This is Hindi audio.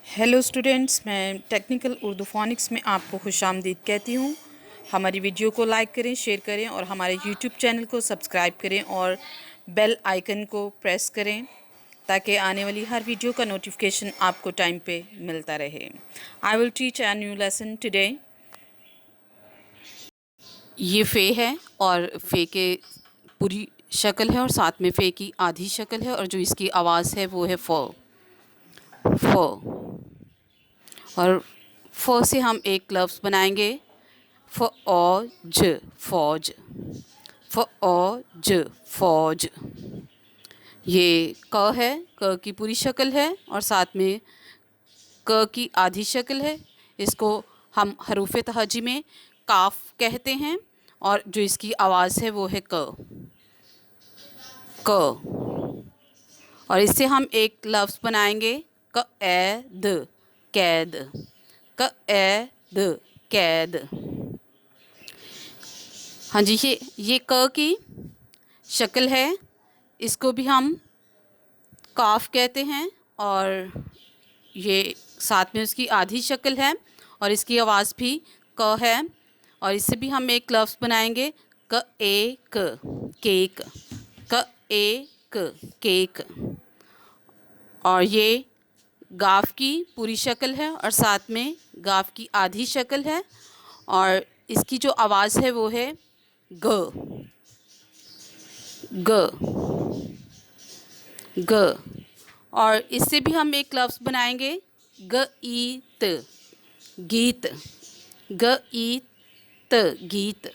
हेलो स्टूडेंट्स, मैं टेक्निकल उर्दू फ़ोनिक्स में आपको खुशामदीद कहती हूँ। हमारी वीडियो को लाइक करें, शेयर करें और हमारे यूट्यूब चैनल को सब्सक्राइब करें और बेल आइकन को प्रेस करें ताकि आने वाली हर वीडियो का नोटिफिकेशन आपको टाइम पे मिलता रहे। I will teach a new lesson today. ये फ़े है और फ़े के पूरी शक्ल है और साथ में फ़े की आधी शक्ल है और जो इसकी आवाज़ है वो है फ़। और फ से हम एक लफ्ज़ बनाएंगे फ़ौज, फौज। फ़ौज, फौज। ये क है, क की पूरी शक्ल है और साथ में क की आधी शक्ल है। इसको हम हरूफ तहजी में काफ कहते हैं और जो इसकी आवाज़ है वो है क। और इससे हम एक लफ्ज़ बनाएंगे क़ैद, कैद। क़ैद, कैद। हाँ जी, ये क की शक्ल है, इसको भी हम काफ कहते हैं और ये साथ में उसकी आधी शक्ल है और इसकी आवाज़ भी क है। और इससे भी हम एक लफ्ज़ बनाएंगे केक, केक। और ये गाफ की पूरी शक्ल है और साथ में गाफ की आधी शक्ल है और इसकी जो आवाज़ है वो है ग, ग, ग। और इससे भी हम एक लफ्ज़ बनाएंगे गीत, गीत। गीत, गीत।